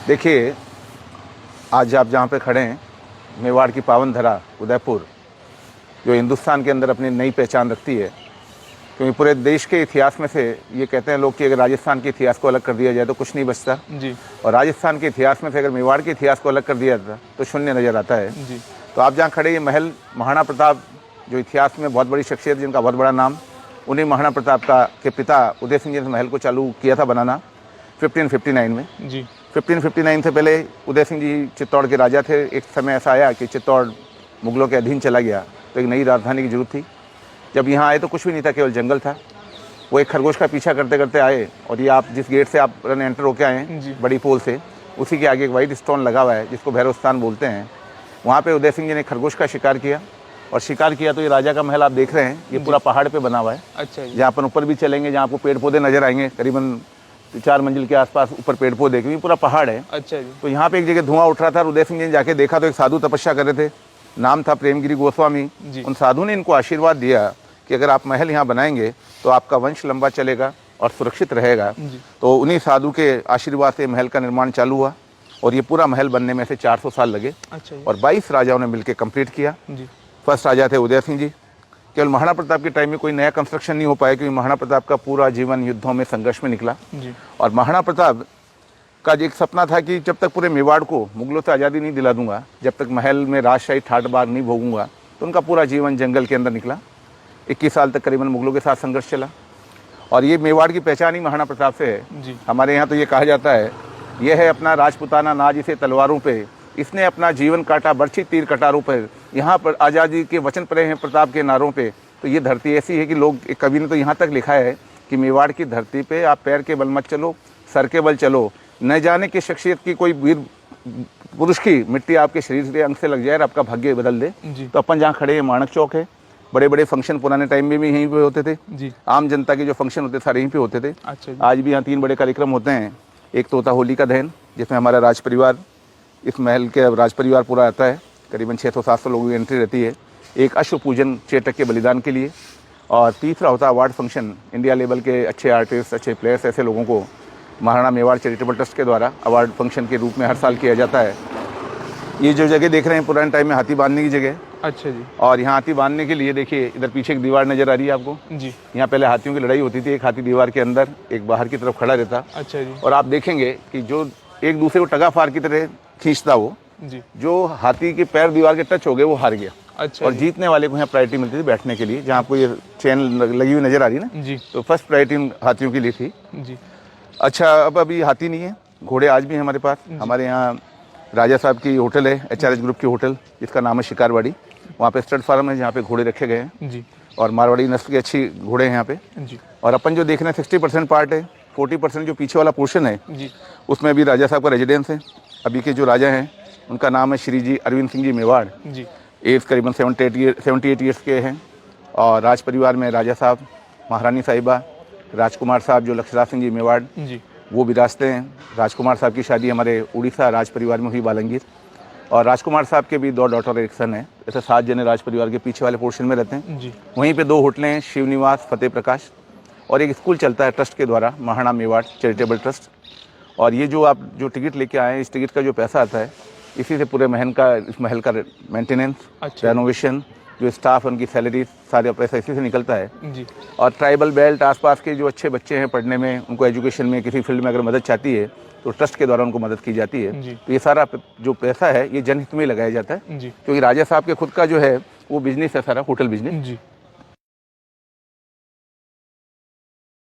देखिए, आज आप जहाँ पे खड़े हैं, मेवाड़ की पावन धरा उदयपुर, जो हिंदुस्तान के अंदर अपनी नई पहचान रखती है, क्योंकि पूरे देश के इतिहास में से ये कहते हैं लोग कि अगर राजस्थान के इतिहास को अलग कर दिया जाए तो कुछ नहीं बचता जी। और राजस्थान के इतिहास में से अगर मेवाड़ के इतिहास को अलग कर दिया जाता तो शून्य नज़र आता है जी। तो आप जहाँ खड़े, ये महल महाराणा प्रताप, जो इतिहास में बहुत बड़ी शख्सियत, जिनका बहुत बड़ा नाम, उन्हीं महाराणा प्रताप के पिता उदय सिंह जी ने महल को चालू किया था बनाना 1559 में जी। 1559 से पहले उदय सिंह जी चित्तौड़ के राजा थे। एक समय ऐसा आया कि चित्तौड़ मुगलों के अधीन चला गया, तो एक नई राजधानी की जरूरत थी। जब यहाँ आए तो कुछ भी नहीं था, केवल जंगल था। वो एक खरगोश का पीछा करते करते आए और ये आप जिस गेट से आप एंटर होके आए हैं, बड़ी पोल से, उसी के आगे एक वाइट स्टोन लगा हुआ है जिसको भैरव स्थान बोलते हैं। वहाँ पे उदय सिंह जी ने खरगोश का शिकार किया और शिकार किया तो ये राजा का महल आप देख रहे हैं, ये पूरा पहाड़ पे बना हुआ है। अच्छा जी। जहाँ अपन ऊपर भी चलेंगे, जहाँ आपको पेड़ पौधे नजर आएंगे, करीबन 4 मंजिल के आसपास ऊपर पेड़ पौधे, क्योंकि पूरा पहाड़ है। अच्छा जी। तो यहाँ पे एक जगह धुआं उठ रहा था और उदय सिंह जी ने जाके देखा तो एक साधु तपस्या कर रहे थे, नाम था प्रेमगिरी गोस्वामी। उन साधु ने इनको आशीर्वाद दिया कि अगर आप महल यहाँ बनाएंगे तो आपका वंश लंबा चलेगा और सुरक्षित रहेगा। तो उन्हीं साधु के आशीर्वाद से महल का निर्माण चालू हुआ और ये पूरा महल बनने में से 400 साल लगे। अच्छा जी। और 22 राजाओं ने मिलकर कंप्लीट किया। जी। फर्स्ट राजा थे उदय सिंह जी। केवल महाराणा प्रताप के टाइम में कोई नया कंस्ट्रक्शन नहीं हो पाया, क्योंकि महाराणा प्रताप का पूरा जीवन युद्धों में संघर्ष में निकला। जी। और महाराणा प्रताप का एक सपना था कि जब तक पूरे मेवाड़ को मुगलों से आज़ादी नहीं दिला दूंगा, जब तक महल में राजशाही ठाट बाग नहीं भोगूंगा, तो उनका पूरा जीवन जंगल के अंदर निकला। 21 साल तक करीबन मुगलों के साथ संघर्ष चला और ये मेवाड़ की पहचान ही महाराणा प्रताप से है। जी। हमारे यहाँ तो ये कहा जाता है, यह है अपना राजपुताना नाज इसे तलवारों पे, इसने अपना जीवन काटा बरछी तीर कटारों पर, यहाँ पर आज़ादी के वचन पड़े हैं प्रताप के नारों पे। तो ये धरती ऐसी है कि लोग, एक कवि ने तो यहाँ तक लिखा है कि मेवाड़ की धरती पे आप पैर के बल मत चलो, सर के बल चलो, न जाने की शख्सियत की कोई वीर पुरुष की मिट्टी आपके शरीर के अंग से लग जाए और आपका भाग्य बदल दे। तो अपन जहाँ खड़े हैं, माणक चौक है। बड़े बड़े फंक्शन पुराने टाइम में भी यहीं पे होते थे। जी। आम जनता के जो फंक्शन होते सारे यहीं पे होते थे। अच्छा जी। आज भी यहाँ 3 बड़े कार्यक्रम होते हैं। एक तो होता होली का दहन, जिसमें हमारा राज परिवार, इस महल के राज परिवार पूरा आता है, करीबन 600-700 लोगों की एंट्री रहती है। एक अश्व पूजन चेटक के बलिदान के लिए। और तीसरा होता है अवार्ड फंक्शन। इंडिया लेवल के अच्छे आर्टिस्ट, अच्छे प्लेयर्स, ऐसे लोगों को महाराणा मेवाड़ चैरिटेबल ट्रस्ट के द्वारा अवार्ड फंक्शन के रूप में हर साल किया जाता है। ये जो जगह देख रहे हैं, पुराने टाइम में हाथी बांधने की जगह। अच्छा जी। और यहाँ हाथी बांधने के लिए देखिए, इधर पीछे एक दीवार नजर आ रही है आपको। जी। यहाँ पहले हाथियों की लड़ाई होती थी, एक हाथी दीवार के अंदर, एक बाहर की तरफ खड़ा रहता। अच्छा जी। और आप देखेंगे कि जो एक दूसरे को टगाफार की तरह खींचता, वो जी। जो हाथी के पैर दीवार के टच हो गए वो हार गया। अच्छा। और जीतने वाले को यहाँ प्रायोरिटी मिलती थी बैठने के लिए। जहाँ आपको ये चेन लगी हुई नजर आ रही है ना, जी। तो फर्स्ट प्रायोरिटी हाथियों के लिए थी। जी। अच्छा, अब अभी हाथी नहीं है, घोड़े आज भी हैं हमारे पास। हमारे यहाँ राजा साहब की होटल है, HRH ग्रुप की होटल, जिसका नाम है शिकारवाड़ी। वहाँ पे स्टड फार्म है जहाँ पे घोड़े रखे गए हैं। जी। और मारवाड़ी नस्ल के अच्छी घोड़े हैं यहाँ पे। जी। और अपन जो देख रहे हैं 60% पार्ट है, 40% जो पीछे वाला पोर्शन है, जी। उसमें अभी राजा साहब का रेजिडेंस है। अभी के जो राजा हैं उनका नाम है श्री जी अरविंद सिंह जी मेवाड़। जी। एज करीबन 78 ईयर्स के हैं। और राज परिवार में राजा साहब, महारानी साहिबा, राजकुमार साहब जो लक्ष्यराज सिंह जी मेवाड़, जी। वो विरासते हैं। राजकुमार साहब की शादी हमारे उड़ीसा राज परिवार में हुई, बालंगीर। और राजकुमार साहब के भी 2 डॉटर, एक सन है। ऐसे 7 जने राज परिवार के पीछे वाले पोर्शन में रहते हैं। जी। वहीं पे 2 होटलें हैं, शिव निवास, फतेह प्रकाश। और एक स्कूल चलता है ट्रस्ट के द्वारा, महाराणा मेवाड़ चैरिटेबल ट्रस्ट। और ये जो आप जो टिकट लेके आए हैं, इस टिकट का जो पैसा आता है, इसी से पूरे इस महल का मेंटेनेंस, रेनोवेशन, जो स्टाफ, उनकी सैलरी, सारे पैसा इसी से निकलता है। जी। और ट्राइबल बेल्ट आसपास के जो अच्छे बच्चे हैं पढ़ने में, उनको एजुकेशन में किसी फील्ड में अगर मदद चाहती है तो ट्रस्ट के द्वारा उनको मदद की जाती है। तो ये सारा जो पैसा है ये जनहित में लगाया जाता है, क्योंकि राजा साहब के खुद का जो है वो बिजनेस है सारा, होटल बिजनेस।